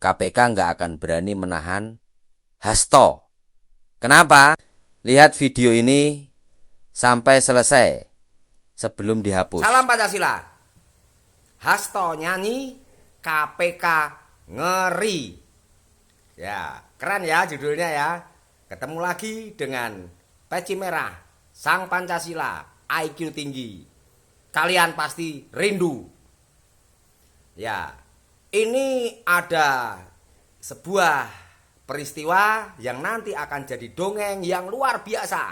KPK nggak akan berani menahan Hasto. Kenapa? Lihat video ini sampai selesai sebelum dihapus. Salam Pancasila. Hasto nyanyi, KPK ngeri. Ya, keren ya judulnya ya. Ketemu lagi dengan peci merah, Sang Pancasila, IQ tinggi. Kalian pasti rindu. Ya, ini ada sebuah peristiwa yang nanti akan jadi dongeng yang luar biasa.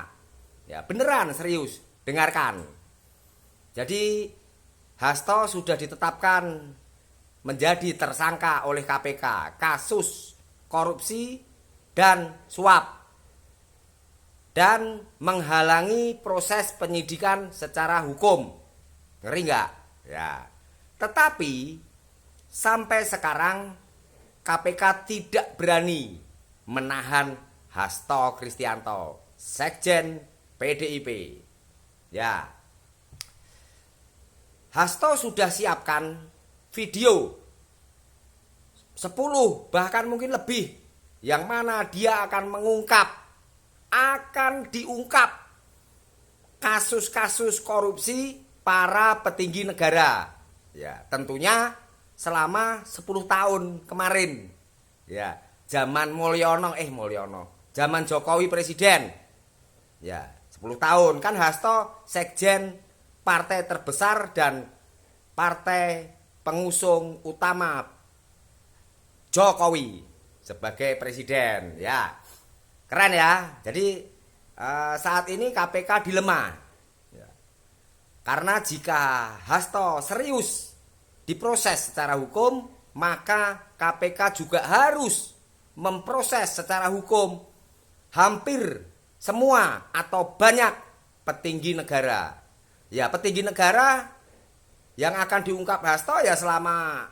Ya, beneran serius, dengarkan. Jadi Hasto sudah ditetapkan menjadi tersangka oleh KPK kasus korupsi dan suap dan menghalangi proses penyidikan secara hukum. Ngeri nggak? Ya. Tetapi sampai sekarang KPK tidak berani menahan Hasto Kristianto, Sekjen PDIP. Ya. Hasto sudah siapkan video 10 bahkan mungkin lebih yang mana dia akan diungkap kasus-kasus korupsi para petinggi negara. Ya, tentunya selama 10 tahun kemarin. Ya, zaman zaman Jokowi presiden. Ya, 10 tahun kan Hasto sekjen partai terbesar dan partai pengusung utama Jokowi sebagai presiden. Ya, keren ya. Jadi saat ini KPK dilema. Ya. Karena jika Hasto serius diproses secara hukum, maka KPK juga harus memproses secara hukum hampir semua atau banyak petinggi negara. Ya, petinggi negara yang akan diungkap Hasto ya selama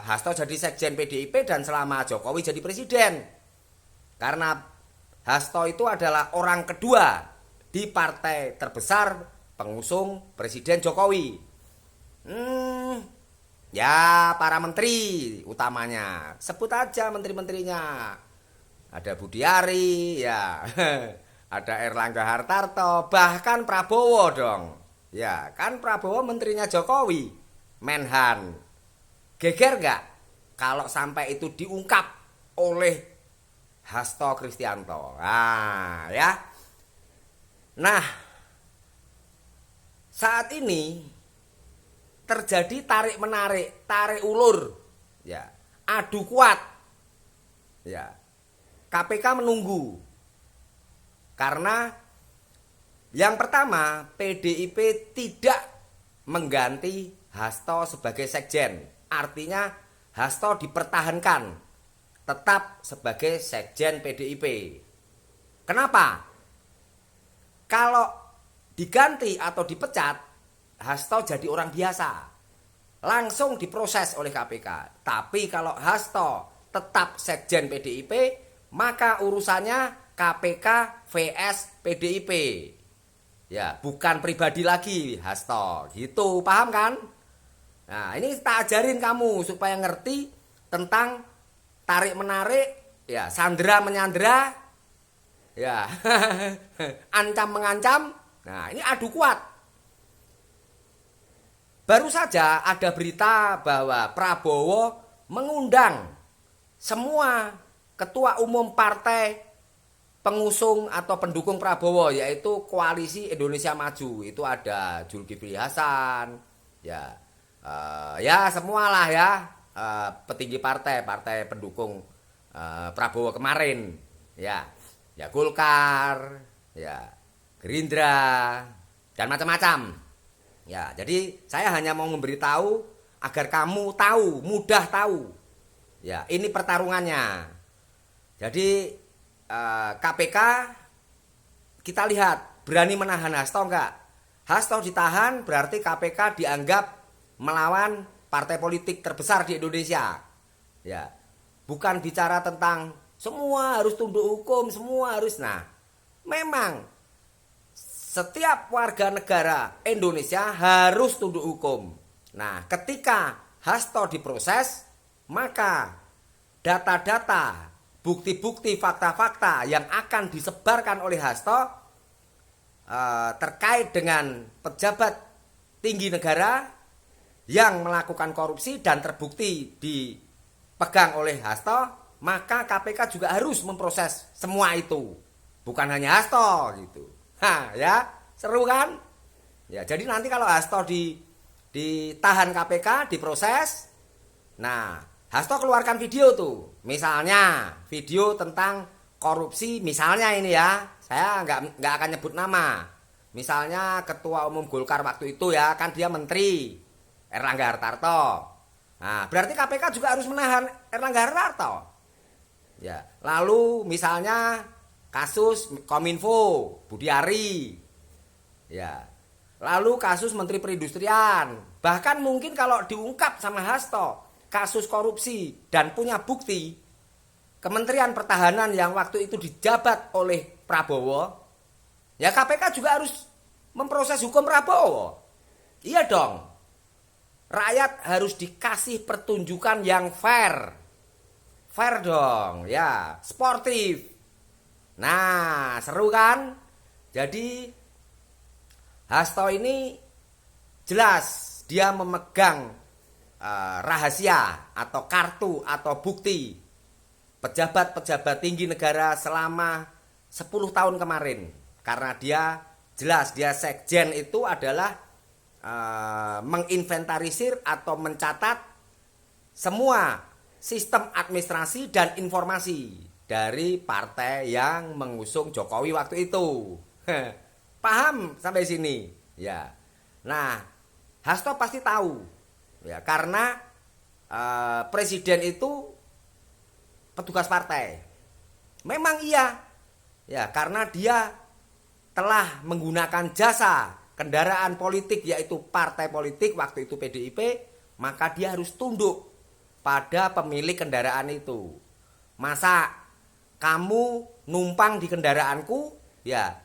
Hasto jadi sekjen PDIP dan selama Jokowi jadi presiden. Karena Hasto itu adalah orang kedua di partai terbesar pengusung Presiden Jokowi. Ya, para menteri utamanya. Sebut aja menteri-menterinya. Ada Budiari, ya. Ada Erlangga Hartarto, bahkan Prabowo dong. Ya, kan Prabowo menterinya Jokowi, Menhan. Geger gak kalau sampai itu diungkap oleh Hasto Kristianto? Nah, ya. Nah, saat ini terjadi tarik-menarik, tarik ulur. Ya, adu kuat. Ya. KPK menunggu. Karena yang pertama, PDIP tidak mengganti Hasto sebagai sekjen. Artinya Hasto dipertahankan tetap sebagai sekjen PDIP. Kenapa? Kalau diganti atau dipecat, Hasto jadi orang biasa. Langsung diproses oleh KPK. Tapi kalau Hasto tetap sekjen PDIP, maka urusannya KPK vs PDIP. Ya, bukan pribadi lagi Hasto. Gitu, paham kan? Nah, ini tak ajarin kamu supaya ngerti tentang tarik-menarik, ya, sandera menyandera, ya, ancam mengancam. Nah, ini adu kuat. Baru saja ada berita bahwa Prabowo mengundang semua ketua umum partai pengusung atau pendukung Prabowo, yaitu Koalisi Indonesia Maju. Itu ada Zulkifli Hasan, ya, ya semualah ya, petinggi partai pendukung Prabowo kemarin, ya, ya Golkar, ya Gerindra dan macam-macam. Ya, jadi saya hanya mau memberitahu agar kamu tahu, mudah tahu. Ya, ini pertarungannya. Jadi KPK kita lihat berani menahan Hasto enggak? Hasto ditahan berarti KPK dianggap melawan partai politik terbesar di Indonesia. Ya. Bukan bicara tentang semua harus tunduk hukum, semua harus. Nah, memang setiap warga negara Indonesia harus tunduk hukum. Nah, ketika Hasto diproses, maka data-data, bukti-bukti, fakta-fakta yang akan disebarkan oleh Hasto terkait dengan pejabat tinggi negara yang melakukan korupsi dan terbukti dipegang oleh Hasto, maka KPK juga harus memproses semua itu. Bukan hanya Hasto gitu. Ya, seru kan? Ya, jadi nanti kalau Hasto ditahan KPK, diproses. Nah, Hasto keluarkan video tuh. Misalnya video tentang korupsi, misalnya ini ya. Saya nggak akan nyebut nama. Misalnya Ketua Umum Golkar waktu itu ya, kan dia Menteri Erlangga Hartarto. Nah, berarti KPK juga harus menahan Erlangga Hartarto. Ya, lalu misalnya kasus Kominfo, Budiari. Ya. Lalu kasus Menteri Perindustrian. Bahkan mungkin kalau diungkap sama Hasto kasus korupsi dan punya bukti, Kementerian Pertahanan yang waktu itu dijabat oleh Prabowo, ya KPK juga harus memproses hukum Prabowo. Iya dong. Rakyat harus dikasih pertunjukan yang fair. Fair dong, ya, sportif. Nah, seru kan? Jadi Hasto ini jelas dia memegang rahasia atau kartu atau bukti pejabat-pejabat tinggi negara selama 10 tahun kemarin. Karena dia jelas, dia sekjen itu adalah menginventarisir atau mencatat semua sistem administrasi dan informasi dari partai yang mengusung Jokowi waktu itu. Paham sampai sini? Ya. Nah, Hasto pasti tahu. Ya, karena presiden itu petugas partai. Memang iya. Ya, karena dia telah menggunakan jasa kendaraan politik yaitu partai politik waktu itu PDIP, maka dia harus tunduk pada pemilik kendaraan itu. Masa kamu numpang di kendaraanku, ya,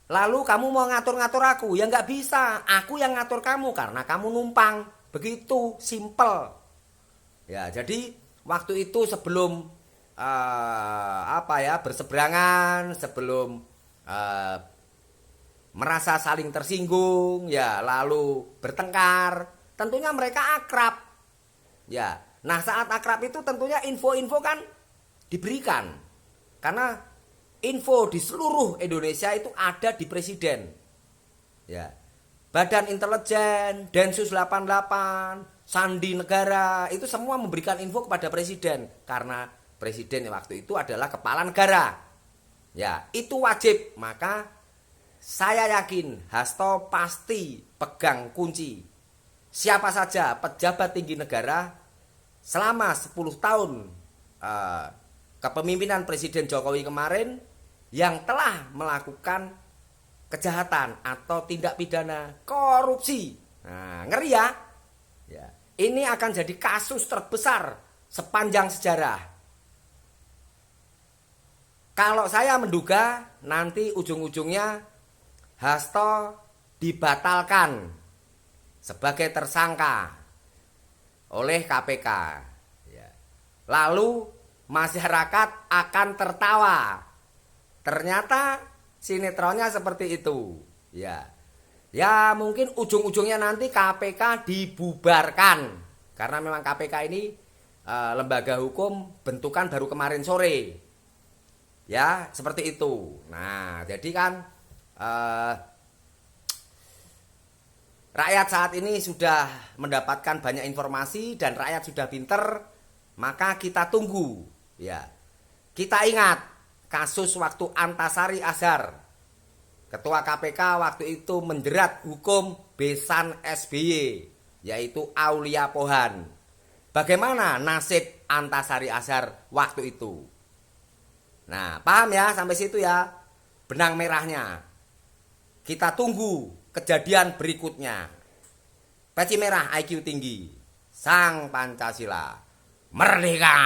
lalu kamu mau ngatur-ngatur aku? Ya nggak bisa, aku yang ngatur kamu karena kamu numpang. Begitu simple. Ya, jadi waktu itu sebelum berseberangan, sebelum merasa saling tersinggung, ya, lalu bertengkar, tentunya mereka akrab. Ya. Nah, saat akrab itu tentunya info-info kan diberikan. Karena info di seluruh Indonesia itu ada di presiden. Ya. Badan Intelijen, Densus 88, Sandi Negara, itu semua memberikan info kepada presiden. Karena presiden waktu itu adalah kepala negara. Ya, itu wajib. Maka saya yakin Hasto pasti pegang kunci. Siapa saja pejabat tinggi negara selama 10 tahun kepemimpinan Presiden Jokowi kemarin yang telah melakukan kejahatan atau tindak pidana korupsi. Nah, ngeri ya. Ya. Ini akan jadi kasus terbesar sepanjang sejarah. Kalau saya menduga nanti ujung-ujungnya Hasto dibatalkan sebagai tersangka oleh KPK. Ya. Lalu masyarakat akan tertawa. Ternyata sinetronnya seperti itu. Ya. Ya, mungkin ujung-ujungnya nanti KPK dibubarkan. Karena memang KPK ini lembaga hukum bentukan baru kemarin sore. Ya, seperti itu. Nah, jadi kan rakyat saat ini sudah mendapatkan banyak informasi dan rakyat sudah pinter, maka kita tunggu. Ya. Kita ingat kasus waktu Antasari Azhar, Ketua KPK waktu itu menjerat hukum besan SBY, yaitu Aulia Pohan. Bagaimana nasib Antasari Azhar waktu itu? Nah, paham ya sampai situ ya? Benang merahnya. Kita tunggu kejadian berikutnya. Peci merah IQ tinggi. Sang Pancasila. Merdeka!